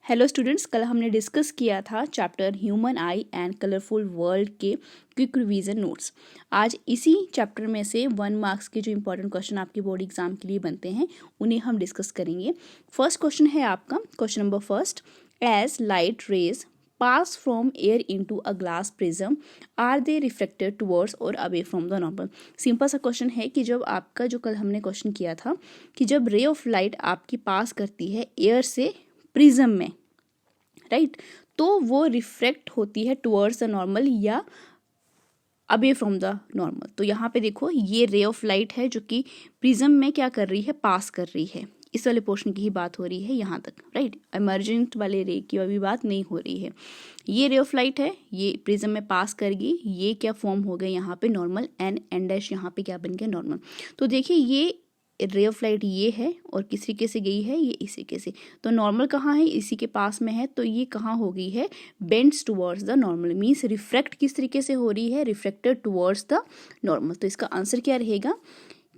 Hello students, कल हमने discuss किया था chapter human I and colourful world के क्विक रिवीजन नोट्स। आज इसी चैप्टर में से 1 मार्क्स के जो इंपॉर्टेंट क्वेश्चन आपके बोर्ड एग्जाम के लिए बनते हैं उन्हें हम डिस्कस करेंगे। फर्स्ट क्वेश्चन है आपका question number first, as light rays pass from air into a glass prism are they reflected towards or away from the normal. Simple सा क्वेश्चन है कि जब आपका जो कल हमने क्वेश्चन किया था कि जब रे ऑफ लाइट आपकी पास करती है एयर से प्रिज्म में, राइट, तो वो रिफ्लेक्ट होती है टुवर्ड्स द नॉर्मल या अवे फ्रॉम द नॉर्मल। तो यहाँ पे देखो ये रे ऑफ लाइट है जो कि प्रिज्म में क्या कर रही है, पास कर रही है। इस वाले पोर्शन की ही बात हो रही है यहाँ तक, राइट। इमर्जेंट वाले रे की अभी बात नहीं हो रही है। ये रे ऑफ लाइट है, ये प्रिज्म में पास करेगी, ये क्या फॉर्म हो गया यहाँ पे नॉर्मल, एन डैश यहाँ पे क्या बन गया नॉर्मल। तो देखिए ये रे ऑफ लाइट ये है और किस तरीके से गई है, ये इस तरीके से। तो नॉर्मल कहाँ है, इसी के पास में है, तो ये कहाँ हो गई है, bends towards the normal. Means reflect किस तरीके से हो रही है, रिफ्लेक्टेड टुवर्ड्स द नॉर्मल। तो इसका आंसर क्या रहेगा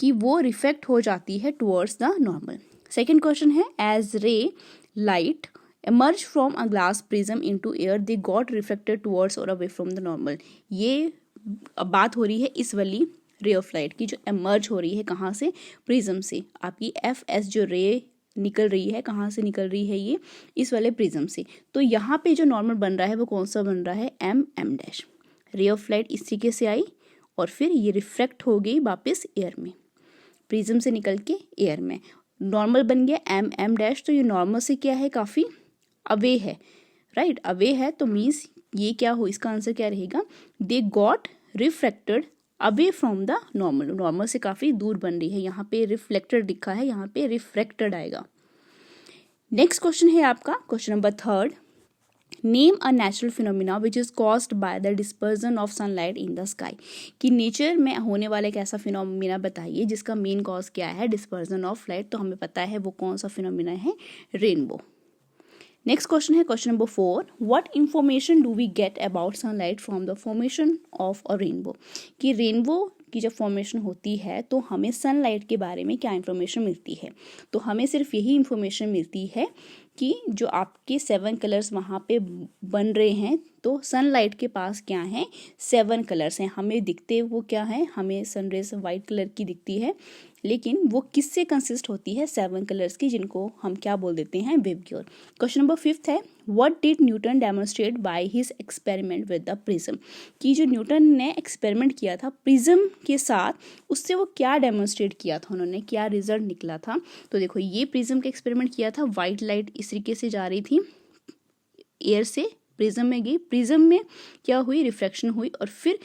कि वो रिफ्लेक्ट हो जाती है towards the normal. Second question है, एज रे light emerge from a glass prism into air they got reflected towards or away from the normal। ये अब बात हो रही है इस वाली रे ऑफ लाइट की जो एमर्ज हो रही है कहाँ से, प्रिज्म से। आपकी एफ एस जो रे निकल रही है, कहाँ से निकल रही है, ये इस वाले प्रिज्म से। तो यहाँ पे जो नॉर्मल बन रहा है वो कौन सा बन रहा है, M M dash. Ray of light इस तरीके से आई और फिर ये रिफ्लेक्ट हो गई वापस एयर में, प्रिज्म से निकल के एयर में। नॉर्मल बन गया एम एम डैश। तो ये नॉर्मल से क्या है, काफ़ी अवे है, राइट, अवे है। तो मीन्स ये क्या हो, इसका आंसर क्या रहेगा, they got reflected away from the normal. Normal से काफ़ी दूर बन रही है, यहाँ पे रिफ्लेक्टेड लिखा है, यहाँ पे रिफ्रेक्टेड आएगा। नेक्स्ट क्वेश्चन है आपका question number third, name a natural phenomena which is caused by the dispersion of sunlight in the sky. कि नेचर में होने वाला एक ऐसा फिनोमिना बताइए जिसका मेन कॉज क्या है, डिस्पर्जन ऑफ लाइट। तो हमें पता है वो कौन सा फिनोमिना है, रेनबो। नेक्स्ट क्वेश्चन है question number 4, what information do we get about sunlight from the formation of a rainbow. कि रेनबो की जब फॉर्मेशन होती है तो हमें सनलाइट के बारे में क्या इंफॉर्मेशन मिलती है। तो हमें सिर्फ यही इंफॉर्मेशन मिलती है कि जो आपके 7 कलर्स वहाँ पे बन रहे हैं, तो सनलाइट के पास क्या है, 7 कलर्स हैं। हमें दिखते वो क्या है, हमें सनरेज वाइट कलर की दिखती है, लेकिन वो किससे कंसिस्ट होती है, 7 कलर्स की, जिनको हम क्या बोल देते हैं, विबग्योर। क्वेश्चन नंबर 5 है, what did Newton demonstrate by his experiment with the prism. कि जो न्यूटन ने एक्सपेरिमेंट किया था प्रिज्म के साथ, उससे वो क्या डेमोन्स्ट्रेट किया था, उन्होंने क्या रिजल्ट निकला था। तो देखो ये प्रिज्म का एक्सपेरिमेंट किया था, वाइट लाइट इस तरीके से जा रही थी, एयर से प्रिज्म में गई, प्रिज्म में क्या हुई, रिफ्रैक्शन हुई, और फिर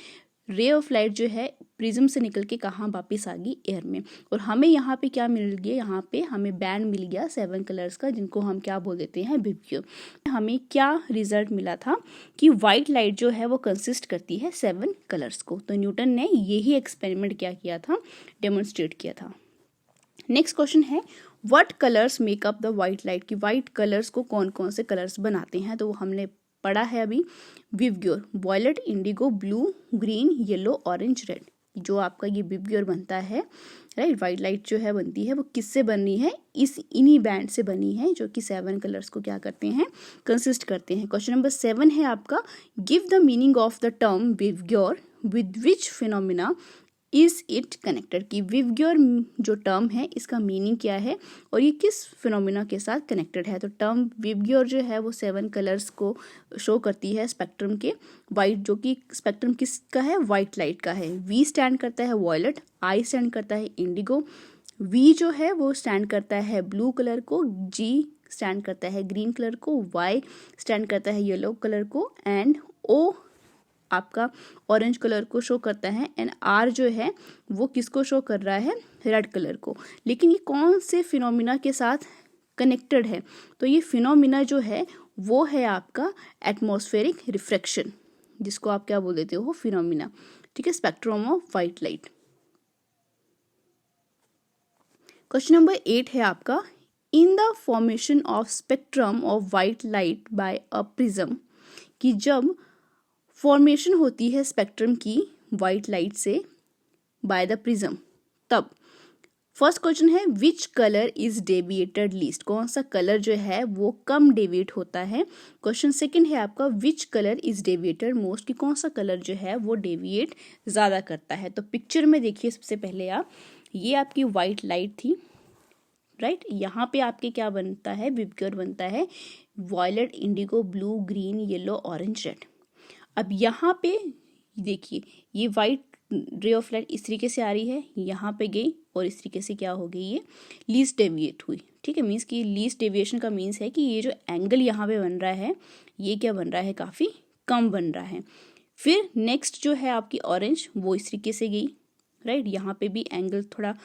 रे ऑफ लाइट जो है प्रिज्म से निकल के कहाँ वापस आ गई, एयर में। और हमें यहाँ पे क्या मिल गया, यहाँ पे हमें बैंड मिल गया 7 कलर्स का, जिनको हम क्या बोल देते हैं, विबग्योर। हमें क्या रिजल्ट मिला था कि वाइट लाइट जो है वो कंसिस्ट करती है 7 कलर्स को। तो न्यूटन ने यही एक्सपेरिमेंट क्या किया था, डेमोन्स्ट्रेट किया था। नेक्स्ट क्वेश्चन है, what colours makeup the white light. की वाइट कलर्स को कौन कौन से कलर्स बनाते हैं। तो वो हमने पढ़ा है अभी, VIBGYOR, violet, indigo, blue, green, yellow, orange, red. जो आपका ये विबग्योर बनता है, राइट, वाइट लाइट जो है बनती है वो किससे बनी है, इन्हीं बैंड से बनी है, जो कि 7 कलर्स को क्या करते हैं, कंसिस्ट करते हैं। क्वेश्चन नंबर 7 है आपका, give the meaning of the term VIBGYOR with which phenomena is it connected. की विबग्योर जो टर्म है इसका मीनिंग क्या है और ये किस फिनोमिना के साथ कनेक्टेड है। तो टर्म विबग्योर जो है वो 7 कलर्स को शो करती है स्पेक्ट्रम के, वाइट, जो कि स्पेक्ट्रम किसका है, वाइट लाइट का है। वी स्टैंड करता है वॉयलेट, आई स्टैंड करता है इंडिगो, वी जो है वो स्टैंड करता है ब्लू कलर को, जी स्टैंड करता है ग्रीन कलर को, वाई स्टैंड करता है येलो कलर को, एंड ओ आपका ऑरेंज कलर को शो करता है, एंड आर जो है वो किसको शो कर रहा है, रेड कलर को। लेकिन ये कौन से फिनोमिना के साथ कनेक्टेड है। तो ये फिनोमिना जो है वो है आपका एटमॉस्फेरिक रिफ्रैक्शन, जिसको आप क्या बोल देते हो, फिनोमिना, ठीक है, spectrum of white light. Question number 8 है आपका, in the formation of spectrum of white light by a prism. कि जब फॉर्मेशन होती है स्पेक्ट्रम की वाइट लाइट से बाय द प्रिज्म, तब फर्स्ट क्वेश्चन है which colour is deviated least, कौन सा कलर जो है वो कम डेविएट होता है। क्वेश्चन सेकंड है आपका which colour is deviated most, कि कौन सा कलर जो है वो डेविएट ज़्यादा करता है। तो पिक्चर में देखिए सबसे पहले आप, ये आपकी वाइट लाइट थी, राइट। यहाँ पे आपके क्या बनता है, विबग्योर बनता है violet, indigo, blue, green, yellow, orange, red. अब यहाँ पे देखिए ये वाइट रे ऑफ लाइट इस तरीके से आ रही है, यहाँ पे गई और इस तरीके से क्या हो गई, ये लीस्ट डेविएट हुई, ठीक है। मीन्स कि लीस्ट डेविएशन का मीन्स है कि ये जो एंगल यहाँ पे बन रहा है ये क्या बन रहा है, काफ़ी कम बन रहा है। फिर नेक्स्ट जो है आपकी ऑरेंज, वो इस तरीके से गई, राइट। यहाँ पे भी एंगल थोड़ा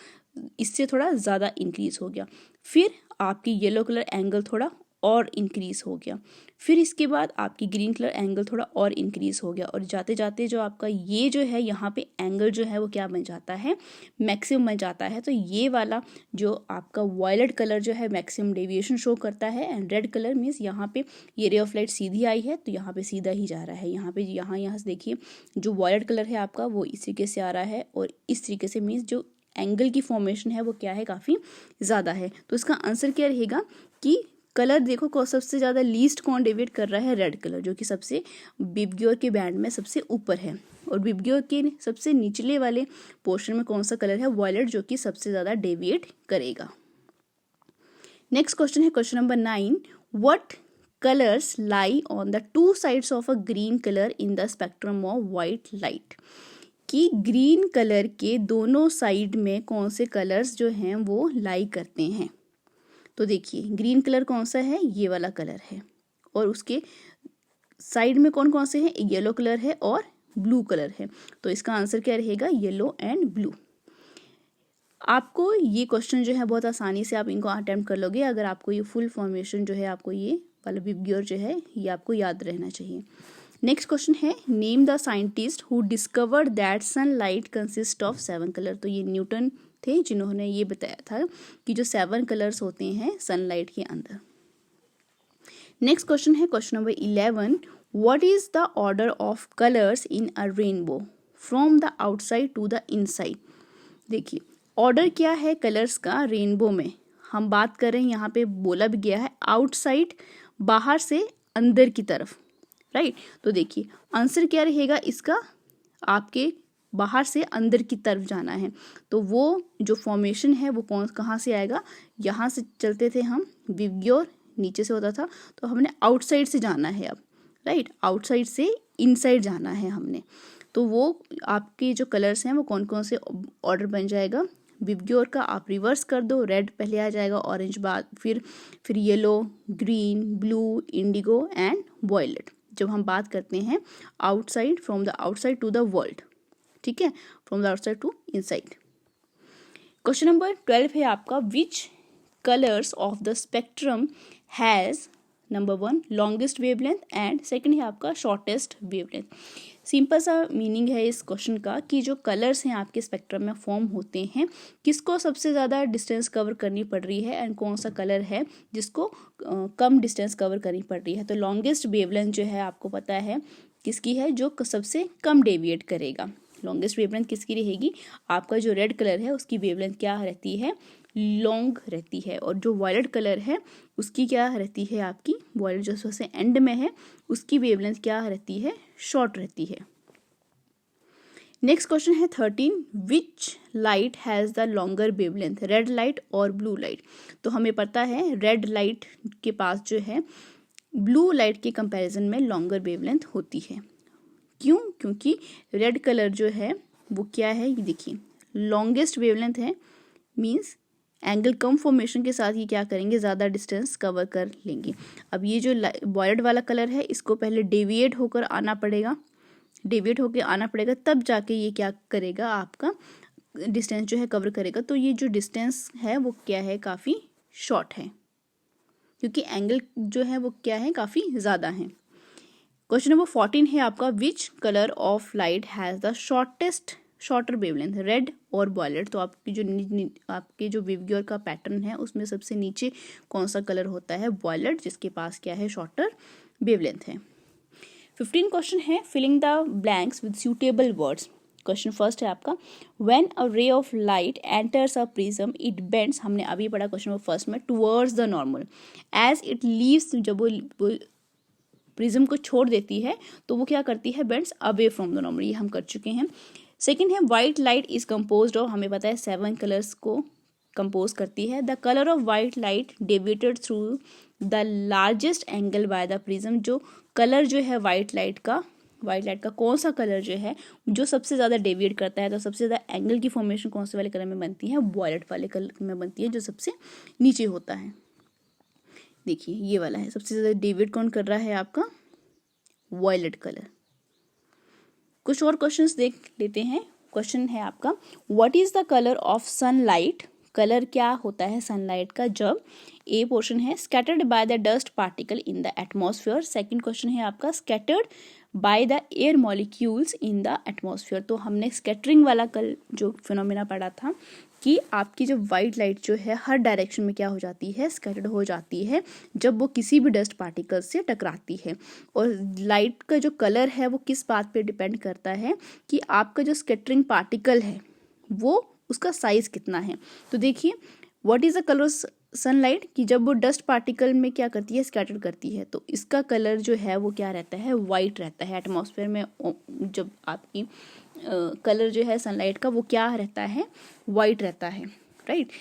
इससे थोड़ा ज़्यादा इंक्रीज हो गया। फिर आपकी येलो कलर एंगल थोड़ा और इंक्रीज हो गया। फिर इसके बाद आपकी ग्रीन कलर एंगल थोड़ा और इंक्रीज हो गया, और जाते जाते जो आपका ये जो है यहाँ पे एंगल जो है वो क्या बन जाता है, मैक्सिमम बन जाता है। तो ये वाला जो आपका वॉयलेट कलर जो है मैक्सिमम डेविएशन शो करता है, एंड रेड कलर मीन्स यहाँ पे ये रे ऑफ लाइट सीधी आई है तो यहाँ पे सीधा ही जा रहा है। यहाँ पे यहाँ से देखिए जो वॉयलेट कलर है आपका वो इस तरीके से आ रहा है, और इस तरीके से मीन्स जो एंगल की फॉर्मेशन है वो क्या है, काफ़ी ज़्यादा है। तो इसका आंसर क्या रहेगा कि कलर देखो सबसे ज़्यादा लीस्ट कौन डेविएट कर रहा है, रेड कलर, जो कि सबसे विबग्योर के बैंड में सबसे ऊपर है। और विबग्योर के सबसे निचले वाले पोर्शन में कौन सा कलर है, वॉयलेट, जो कि सबसे ज़्यादा डेविएट करेगा। नेक्स्ट क्वेश्चन है question number 9, what colours lie on the two sides of a green colour in the spectrum of white light, कि ग्रीन कलर के दोनों साइड में कौन से कलर्स जो हैं वो लाई करते हैं। तो देखिए ग्रीन कलर कौन सा है, ये वाला कलर है, और उसके साइड में कौन कौन से हैं, येलो कलर है और ब्लू कलर है। तो इसका आंसर क्या रहेगा, येलो एंड ब्लू। आपको ये क्वेश्चन जो है बहुत आसानी से आप इनको अटेम्प्ट कर लोगे अगर आपको ये फुल फॉर्मेशन जो है, आपको ये वाला विबग्योर जो है ये आपको याद रहना चाहिए। नेक्स्ट क्वेश्चन है name the scientist who discovered that sunlight consist of 7 colour. तो ये न्यूटन थे जिन्होंने ये बताया था कि जो 7 कलर्स होते हैं सनलाइट के अंदर। नेक्स्ट क्वेश्चन है question number 11, what is the order of colours in a rainbow from the outside to the inside. देखिए ऑर्डर क्या है कलर्स का रेनबो में, हम बात कर रहे हैं, यहाँ पे बोला भी गया है आउटसाइड, बाहर से अंदर की तरफ, राइट। तो देखिए आंसर क्या रहेगा इसका, आपके बाहर से अंदर की तरफ जाना है। तो वो जो फॉर्मेशन है वो कहाँ से आएगा, यहाँ से चलते थे हम, विबग्योर नीचे से होता था, तो हमने आउटसाइड से जाना है अब, राइट। आउटसाइड से इनसाइड जाना है हमने। तो वो आपके जो कलर्स हैं वो कौन कौन से ऑर्डर बन जाएगा, विबग्योर का आप रिवर्स कर दो, रेड पहले आ जाएगा, ऑरेंज बाद, फिर yellow, green, blue, indigo and violet. जब हम बात करते हैं outside, from the outside to the world, ठीक है, from the outside to inside. Question number 12 है आपका, which colours of the spectrum has number 1 longest wavelength and second है आपका शॉर्टेस्ट वेवलेंथ। सिंपल सा मीनिंग है इस क्वेश्चन का कि जो कलर्स हैं आपके स्पेक्ट्रम में फॉर्म होते हैं, किसको सबसे ज़्यादा डिस्टेंस कवर करनी पड़ रही है एंड कौन सा कलर है जिसको कम डिस्टेंस कवर करनी पड़ रही है। तो लॉन्गेस्ट वेवलेंथ जो है आपको पता है किसकी है, जो सबसे कम डेविएट करेगा। लॉन्गेस्ट वेवलेंथ किसकी रहेगी, आपका जो रेड कलर है उसकी वेवलेंथ क्या रहती है, लॉन्ग रहती है, और जो वॉयलेट कलर है उसकी क्या रहती है, आपकी वॉयलेट जो सबसे एंड में है उसकी वेवलेंथ क्या रहती है, शॉर्ट रहती है। नेक्स्ट क्वेश्चन है 13, which light has the longer wavelength, red light और ब्लू लाइट। तो हमें पता है रेड लाइट के पास जो है ब्लू लाइट के कंपैरिजन में लॉन्गर वेवलेंथ होती है। क्यों, क्योंकि रेड कलर जो है वो क्या है, ये देखिए लॉन्गेस्ट वेवलेंथ है, मींस एंगल कम फॉर्मेशन के साथ ये क्या करेंगे, ज़्यादा डिस्टेंस कवर कर लेंगे। अब ये जो वॉयलेट वाला कलर है इसको पहले डेविएट होकर आना पड़ेगा, डेविएट होकर आना पड़ेगा, तब जाके ये क्या करेगा, आपका डिस्टेंस जो है कवर करेगा। तो ये जो डिस्टेंस है वो क्या है, काफ़ी शॉर्ट है, क्योंकि एंगल जो है वो क्या है, काफ़ी ज़्यादा है। क्वेश्चन नंबर 14 है आपका, which colour of light has the shorter wavelength, red और वॉयलेट। तो आपके जो विबग्योर का पैटर्न है उसमें सबसे नीचे कौन सा कलर होता है, वॉयलेट, जिसके पास क्या है, शॉर्टर वेवलेंथ है। 15 क्वेश्चन है, filling the blanks with suitable words. Question first है आपका, when a ray of light enters a prism it bends, हमने अभी पढ़ा क्वेश्चन फर्स्ट में, towards the normal as it leaves, जब वो प्रिज्म को छोड़ देती है तो वो क्या करती है, bends away from the normal, ये हम कर चुके हैं। सेकेंड है white light is composed of, हमें पता है 7 कलर्स को कंपोज करती है। The colour of white light deviated through the largest angle by the prism, जो कलर जो है वाइट लाइट का कौन सा कलर जो है जो सबसे ज़्यादा डेविएट करता है, तो सबसे ज़्यादा एंगल की फॉर्मेशन कौन से वाले कलर में बनती है, वॉयलेट वाले कलर में बनती है, जो सबसे नीचे होता है। देखिए ये वाला है, सबसे ज़्यादा डेविएट कौन कर रहा है, आपका वॉयलेट कलर। कुछ और क्वेश्चंस देख लेते हैं। क्वेश्चन है आपका, what is the colour of sunlight, colour क्या होता है सनलाइट का जब, ए पोर्शन है scattered by the dust particle in the atmosphere. Second question है आपका scattered by the air molecules in the atmosphere. तो हमने स्कैटरिंग वाला कल जो फिनोमेना पढ़ा था कि आपकी जो वाइट लाइट जो है हर डायरेक्शन में क्या हो जाती है, स्कैटर्ड हो जाती है जब वो किसी भी डस्ट पार्टिकल से टकराती है। और लाइट का जो कलर है वो किस बात पे डिपेंड करता है कि आपका जो स्कैटरिंग पार्टिकल है वो उसका साइज कितना है। तो देखिए what is the colour sunlight, कि जब वो डस्ट पार्टिकल में क्या करती है, स्कैटर करती है, तो इसका कलर जो है वो क्या रहता है, वाइट रहता है। एटमॉस्फेयर में जब आपकी कलर जो है सनलाइट का वो क्या रहता है, वाइट रहता है, राइट।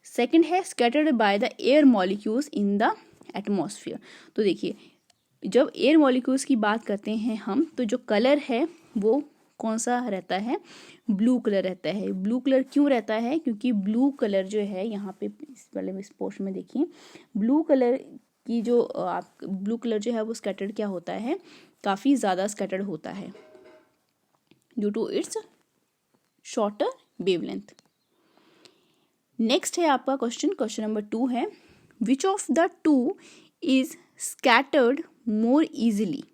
सेकंड है scattered by the air molecules in the atmosphere. तो देखिए जब एयर मॉलिक्यूल्स की बात करते हैं हम, तो जो कलर है वो कौन सा रहता है, ब्लू कलर रहता है। ब्लू कलर क्यों रहता है, क्योंकि ब्लू कलर जो है यहाँ पे इस पोर्शन में देखिए, ब्लू कलर की जो आप ब्लू कलर जो है वो स्कैटर्ड क्या होता है, काफ़ी ज़्यादा स्कैटर्ड होता है due to its shorter wavelength. Next है आपका क्वेश्चन नंबर 2 है, which of the two is scattered more easily,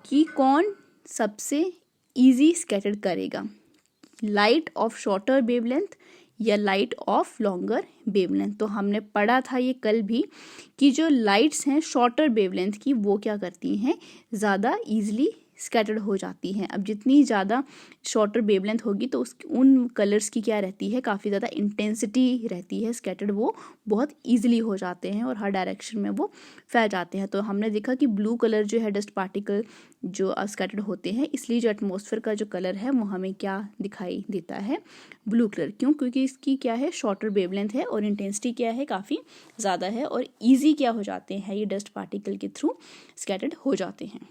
कि कौन सबसे इजी स्कैटर्ड करेगा, लाइट ऑफ शॉर्टर वेवलेंथ या लाइट ऑफ लॉन्गर वेवलेंथ। तो हमने पढ़ा था ये कल भी कि जो लाइट्स हैं शॉर्टर वेवलेंथ की वो क्या करती हैं, ज़्यादा इजीली स्कैटर्ड हो जाती हैं। अब जितनी ज़्यादा शॉर्टर वेवलेंथ होगी तो उन कलर्स की क्या रहती है, काफ़ी ज़्यादा इंटेंसिटी रहती है, स्कैटर्ड वो बहुत ईजिली हो जाते हैं और हर डायरेक्शन में वो फैल जाते हैं। तो हमने देखा कि ब्लू कलर जो है डस्ट पार्टिकल जो स्कैटर्ड होते हैं, इसलिए जो एटमॉस्फेयर का जो कलर है वो हमें क्या दिखाई देता है, ब्लू कलर। क्यों, क्योंकि इसकी क्या है, शॉर्टर वेवलेंथ है और इंटेंसिटी क्या है, काफ़ी ज़्यादा है और ईजी क्या हो जाते हैं, ये डस्ट पार्टिकल के थ्रू स्कैटर्ड हो जाते हैं।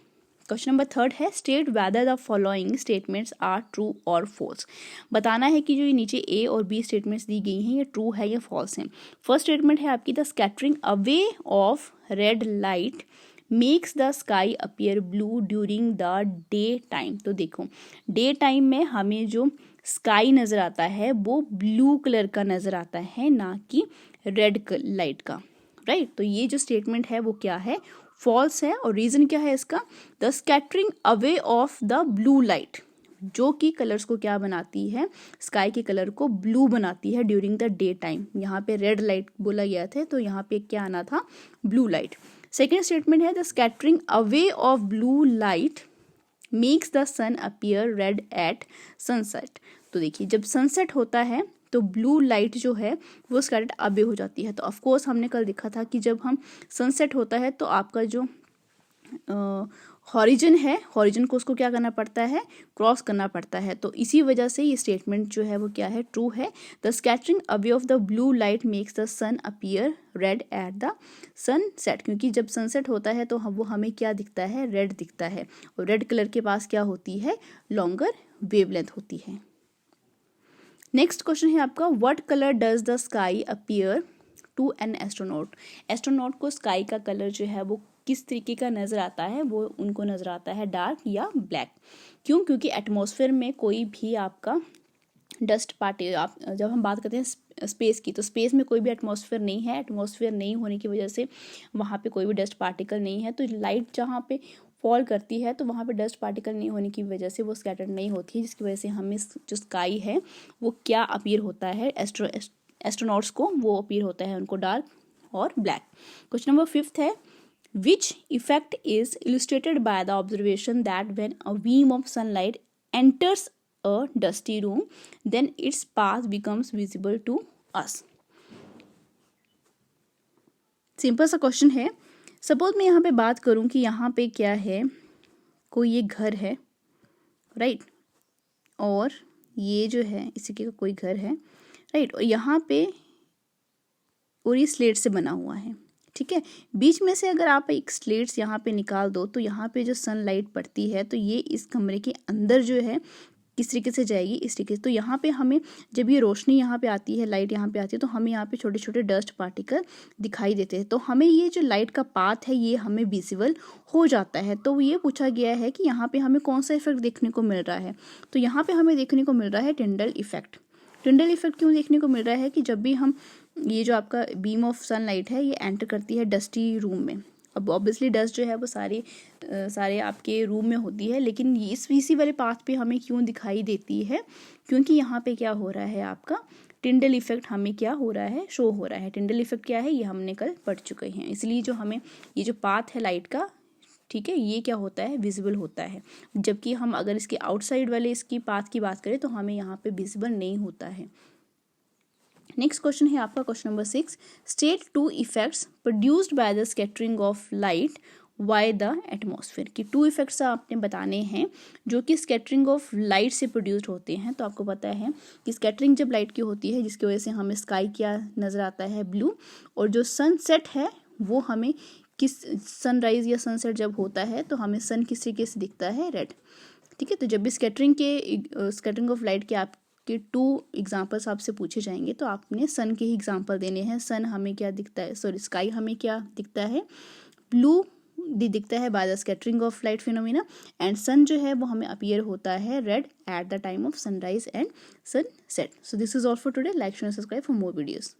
क्वेश्चन नंबर 3 है, state whether the following statements are true और फॉल्स। बताना है कि जो ये नीचे ए और बी स्टेटमेंट्स दी गई हैं ये ट्रू है या फॉल्स हैं। फर्स्ट स्टेटमेंट है आपकी, the scattering away of red light makes the sky appear blue during the day time. तो देखो डे टाइम में हमें जो स्काई नज़र आता है वो ब्लू कलर का नज़र आता है, ना कि रेड लाइट का, राइट। तो ये जो स्टेटमेंट है वो क्या है, फॉल्स है। और रीज़न क्या है इसका, the scattering away of the blue light, जो कि कलर्स को क्या बनाती है, स्काई के कलर को ब्लू बनाती है ड्यूरिंग द डे टाइम। यहाँ पे रेड लाइट बोला गया था तो यहाँ पे क्या आना था, ब्लू लाइट। सेकेंड स्टेटमेंट है, the scattering away of blue light makes the sun appear red at sunset. तो देखिए जब सनसेट होता है तो ब्लू लाइट जो है वो स्कैटर्ड अवे हो जाती है। तो ऑफकोर्स हमने कल देखा था कि जब हम सनसेट होता है तो आपका जो हॉरिजन है, हॉरिजन को उसको क्या करना पड़ता है, क्रॉस करना पड़ता है। तो इसी वजह से ये स्टेटमेंट जो है वो क्या है, ट्रू है। The scattering away of the blue light makes the sun appear red at the sunset, क्योंकि जब सनसेट होता है तो वो हमें क्या दिखता है, रेड दिखता है। और रेड कलर के पास क्या होती है, लॉन्गर वेवलेंथ होती है। नेक्स्ट क्वेश्चन है आपका, what colour does the sky appear to an astronaut. Astronaut को स्काई का कलर जो है वो किस तरीके का नज़र आता है, वो उनको नज़र आता है डार्क या ब्लैक। क्यों, क्योंकि एटमॉस्फेयर में कोई भी आपका डस्ट पार्टिकल, आप जब हम बात करते हैं स्पेस की, तो स्पेस में कोई भी एटमॉस्फेयर नहीं है। एटमॉस्फेयर नहीं होने की वजह से वहाँ पे कोई भी डस्ट पार्टिकल नहीं है। तो लाइट जहाँ पे फॉल करती है तो वहाँ पे डस्ट पार्टिकल नहीं होने की वजह से वो स्कैटर्ड नहीं होती है, जिसकी वजह से हमें जो स्काई है वो क्या अपीयर होता है, एस्ट्रोनॉट्स को वो अपीयर होता है उनको डार्क और ब्लैक। क्वेश्चन नंबर 5 है, which effect is illustrated by the observation that when a beam of sunlight enters a dusty room, then its path becomes visible to us. Simple सा question है. Suppose मैं यहाँ पे बात करूँ कि यहाँ पे क्या है, कोई एक घर है, राइट, और ये जो है इसी के कोई घर है, राइट, और यहाँ पे और ये स्लेट से बना हुआ है, ठीक है. बीच में से अगर आप एक स्लेट्स यहाँ पे निकाल दो तो यहाँ पे जो सनलाइट पड़ती है तो ये इस कमरे के अंदर जो है किस तरीके से जाएगी, इस तरीके से. तो यहाँ पे हमें जब ये रोशनी यहाँ पे आती है, लाइट यहाँ पे आती है, तो हमें यहाँ पे छोटे छोटे डस्ट पार्टिकल दिखाई देते हैं. तो हमें ये जो लाइट का पाथ है ये हमें विजिबल हो जाता है. तो ये पूछा गया है कि यहाँ पे हमें कौन सा इफेक्ट देखने को मिल रहा है. तो यहाँ पे हमें देखने को मिल रहा है टिंडल इफेक्ट. टिंडल इफेक्ट क्यों देखने को मिल रहा है कि जब भी हम ये जो आपका बीम ऑफ सनलाइट है ये एंटर करती है डस्टी रूम में. अब ऑब्वियसली डस्ट जो है वो सारे आपके रूम में होती है, लेकिन इसी वाले पाथ पे हमें क्यों दिखाई देती है, क्योंकि यहाँ पे क्या हो रहा है, आपका टिंडल इफेक्ट हमें क्या हो रहा है, शो हो रहा है. टिंडल इफेक्ट क्या है ये हमने कल पढ़ चुके हैं. इसलिए जो हमें ये जो पाथ है लाइट का, ठीक है, ये क्या होता है, विजिबल होता है. जबकि हम अगर इसके आउटसाइड वाले इसकी पाथ की बात करें तो हमें यहाँ पे विजिबल नहीं होता है. नेक्स्ट क्वेश्चन है आपका question number 6. State 2 effects produced by the scattering of light by the atmosphere. कि 2 इफेक्ट्स आपने बताने हैं जो कि स्कैटरिंग ऑफ लाइट से प्रोड्यूस्ड होते हैं. तो आपको पता है कि स्कैटरिंग जब लाइट की होती है जिसकी वजह से हमें स्काई क्या नज़र आता है, ब्लू, और जो सनसेट है वो हमें किस, सनराइज या सनसेट जब होता है तो हमें सन किस तरीके से दिखता है, रेड, ठीक है. तो जब भी स्कैटरिंग ऑफ लाइट के आपके 2 एग्जाम्पल्स आपसे पूछे जाएंगे तो आपने सन के ही एग्जाम्पल देने हैं. सन हमें क्या दिखता है, सॉरी स्काई हमें क्या दिखता है, ब्लू दिखता है by the scattering of light phenomena, and sun जो है वो हमें अपीयर होता है red at the time of sunrise and sunset. So this is all for today. Like share and subscribe for more videos.